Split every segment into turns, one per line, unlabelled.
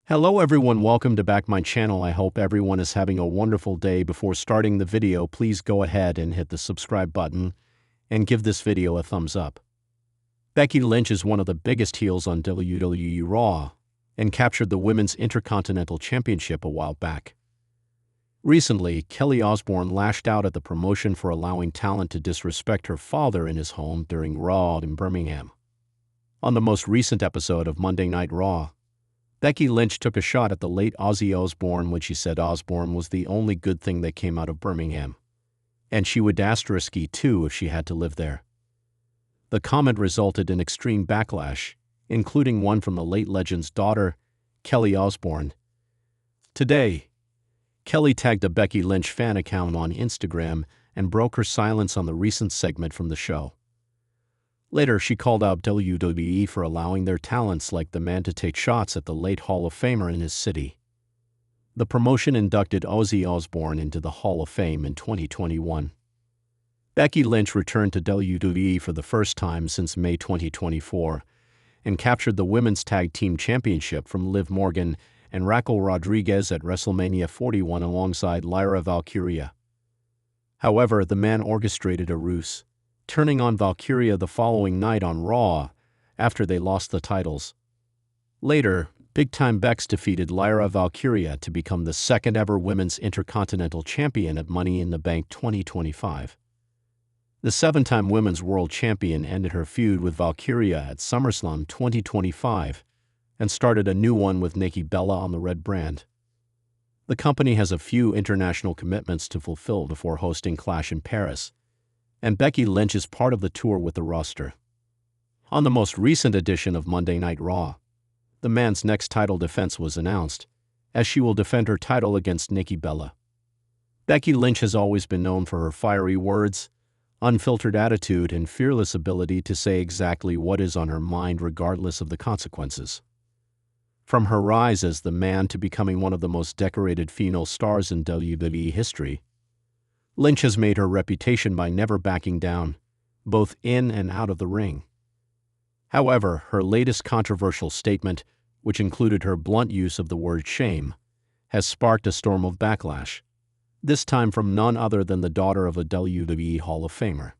Hello everyone, welcome to back my channel. I hope everyone is having a wonderful day. Before starting the video, please go ahead and hit the subscribe button and give this video a thumbs up. Becky Lynch is one of the biggest heels on WWE Raw and captured the Women's Intercontinental Championship a while back. Recently, Kelly Osbourne lashed out at the promotion for allowing talent to disrespect her father in his home during Raw in Birmingham. On the most recent episode of Monday Night Raw, Becky Lynch took a shot at the late Ozzy Osbourne when she said Osbourne was the only good thing that came out of Birmingham, and she would *ski too if she had to live there. The comment resulted in extreme backlash, including one from the late legend's daughter, Kelly Osbourne. Today, Kelly tagged a Becky Lynch fan account on Instagram and broke her silence on the recent segment from the show. Later, she called out WWE for allowing their talents like the man to take shots at the late Hall of Famer in his city. The promotion inducted Ozzy Osbourne into the Hall of Fame in 2021. Becky Lynch returned to WWE for the first time since May 2024 and captured the Women's Tag Team Championship from Liv Morgan and Raquel Rodriguez at WrestleMania 41 alongside Lyra Valkyria. However, the man orchestrated a ruse, turning on Valkyria the following night on Raw after they lost the titles. Later, Big Time Bex defeated Lyra Valkyria to become the second-ever Women's Intercontinental Champion at Money in the Bank 2025. The seven-time Women's World Champion ended her feud with Valkyria at SummerSlam 2025 and started a new one with Nikki Bella on the Red brand. The company has a few international commitments to fulfill before hosting Clash in Paris, and Becky Lynch is part of the tour with the roster. On the most recent edition of Monday Night Raw, the man's next title defense was announced, as she will defend her title against Nikki Bella. Becky Lynch has always been known for her fiery words, unfiltered attitude, and fearless ability to say exactly what is on her mind regardless of the consequences. From her rise as the man to becoming one of the most decorated female stars in WWE history, Lynch has made her reputation by never backing down, both in and out of the ring. However, her latest controversial statement, which included her blunt use of the word shame, has sparked a storm of backlash, this time from none other than the daughter of a WWE Hall of Famer.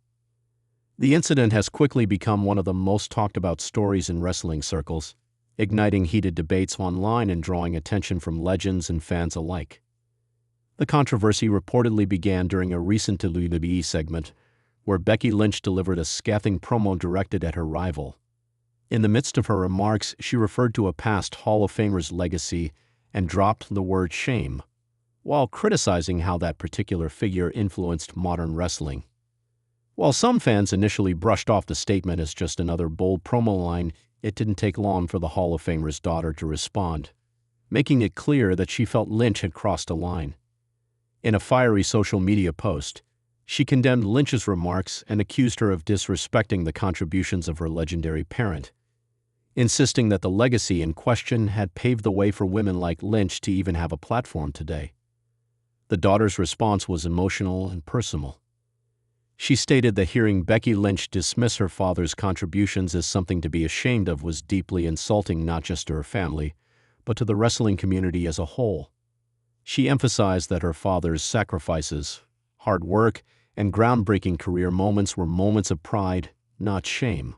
The incident has quickly become one of the most talked about stories in wrestling circles, igniting heated debates online and drawing attention from legends and fans alike. The controversy reportedly began during a recent WWE segment where Becky Lynch delivered a scathing promo directed at her rival. In the midst of her remarks, she referred to a past Hall of Famer's legacy and dropped the word shame, while criticizing how that particular figure influenced modern wrestling. While some fans initially brushed off the statement as just another bold promo line, it didn't take long for the Hall of Famer's daughter to respond, making it clear that she felt Lynch had crossed a line. In a fiery social media post, she condemned Lynch's remarks and accused her of disrespecting the contributions of her legendary parent, insisting that the legacy in question had paved the way for women like Lynch to even have a platform today. The daughter's response was emotional and personal. She stated that hearing Becky Lynch dismiss her father's contributions as something to be ashamed of was deeply insulting not just to her family, but to the wrestling community as a whole. She emphasized that her father's sacrifices, hard work, and groundbreaking career moments were moments of pride, not shame.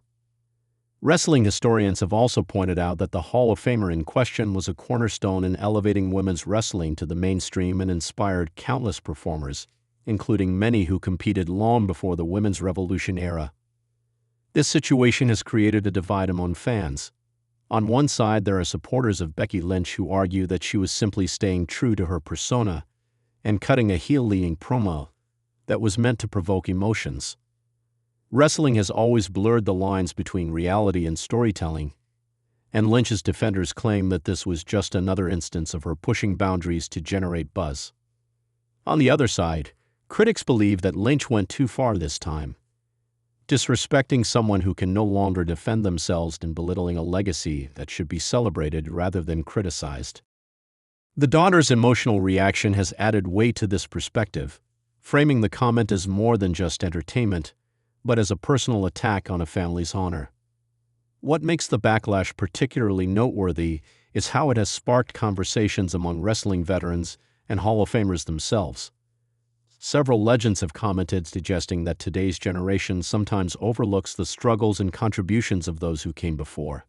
Wrestling historians have also pointed out that the Hall of Famer in question was a cornerstone in elevating women's wrestling to the mainstream and inspired countless performers, including many who competed long before the Women's Revolution era. This situation has created a divide among fans. On one side, there are supporters of Becky Lynch who argue that she was simply staying true to her persona and cutting a heel-leading promo that was meant to provoke emotions. Wrestling has always blurred the lines between reality and storytelling, and Lynch's defenders claim that this was just another instance of her pushing boundaries to generate buzz. On the other side, critics believe that Lynch went too far this time, disrespecting someone who can no longer defend themselves and belittling a legacy that should be celebrated rather than criticized. The daughter's emotional reaction has added weight to this perspective, framing the comment as more than just entertainment, but as a personal attack on a family's honor. What makes the backlash particularly noteworthy it's how it has sparked conversations among wrestling veterans and Hall of Famers themselves. Several legends have commented suggesting that today's generation sometimes overlooks the struggles and contributions of those who came before.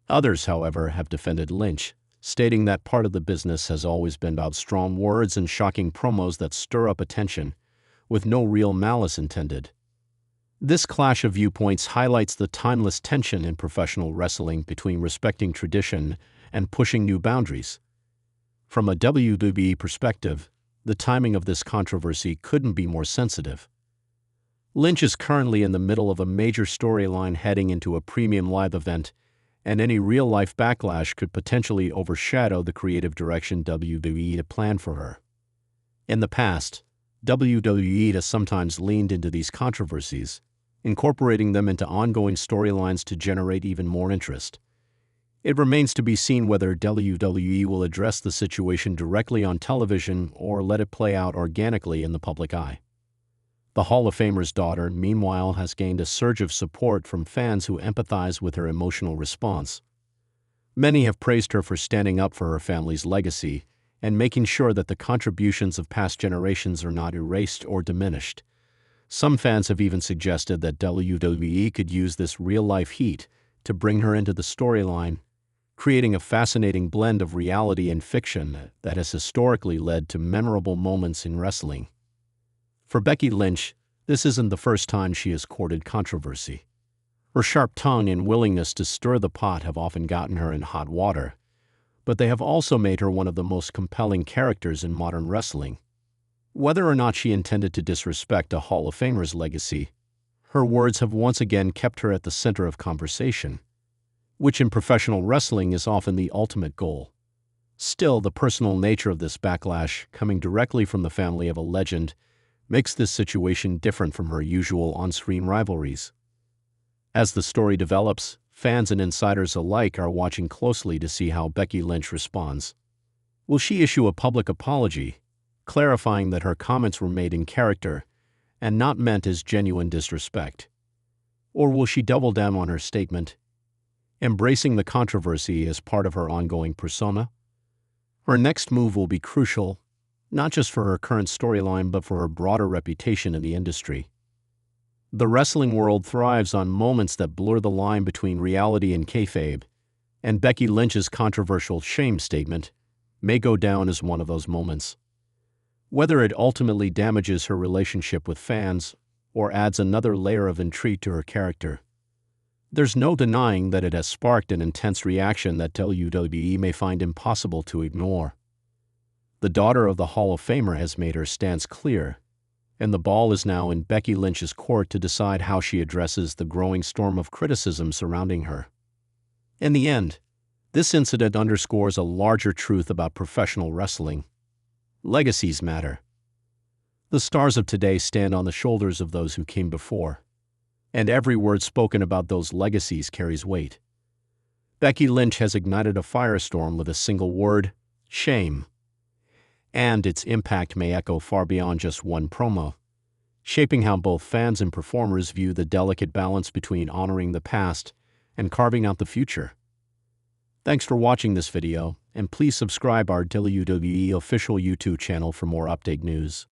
Others, however, have defended Lynch, stating that part of the business has always been about strong words and shocking promos that stir up attention, with no real malice intended. This clash of viewpoints highlights the timeless tension in professional wrestling between respecting tradition and pushing new boundaries. From a WWE perspective, the timing of this controversy couldn't be more sensitive. Lynch is currently in the middle of a major storyline heading into a premium live event, and any real-life backlash could potentially overshadow the creative direction WWE had planned for her. In the past, WWE has sometimes leaned into these controversies, incorporating them into ongoing storylines to generate even more interest. It remains to be seen whether WWE will address the situation directly on television or let it play out organically in the public eye. The Hall of Famer's daughter, meanwhile, has gained a surge of support from fans who empathize with her emotional response. Many have praised her for standing up for her family's legacy and making sure that the contributions of past generations are not erased or diminished. Some fans have even suggested that WWE could use this real-life heat to bring her into the storyline, creating a fascinating blend of reality and fiction that has historically led to memorable moments in wrestling. For Becky Lynch, this isn't the first time she has courted controversy. Her sharp tongue and willingness to stir the pot have often gotten her in hot water, but they have also made her one of the most compelling characters in modern wrestling. Whether or not she intended to disrespect a Hall of Famer's legacy, her words have once again kept her at the center of conversation, which in professional wrestling is often the ultimate goal. Still, the personal nature of this backlash, coming directly from the family of a legend, makes this situation different from her usual on-screen rivalries. As the story develops, fans and insiders alike are watching closely to see how Becky Lynch responds. Will she issue a public apology, clarifying that her comments were made in character and not meant as genuine disrespect? Or will she double down on her statement, embracing the controversy as part of her ongoing persona? Her next move will be crucial, not just for her current storyline but for her broader reputation in the industry. The wrestling world thrives on moments that blur the line between reality and kayfabe, and Becky Lynch's controversial shame statement may go down as one of those moments. Whether it ultimately damages her relationship with fans or adds another layer of intrigue to her character, there's no denying that it has sparked an intense reaction that WWE may find impossible to ignore. The daughter of the Hall of Famer has made her stance clear, and the ball is now in Becky Lynch's court to decide how she addresses the growing storm of criticism surrounding her. In the end, this incident underscores a larger truth about professional wrestling. Legacies matter. The stars of today stand on the shoulders of those who came before, and every word spoken about those legacies carries weight. Becky Lynch has ignited a firestorm with a single word: shame. And its impact may echo far beyond just one promo, shaping how both fans and performers view the delicate balance between honoring the past and carving out the future. Thanks for watching this video, and please subscribe our WWE official YouTube channel for more update news.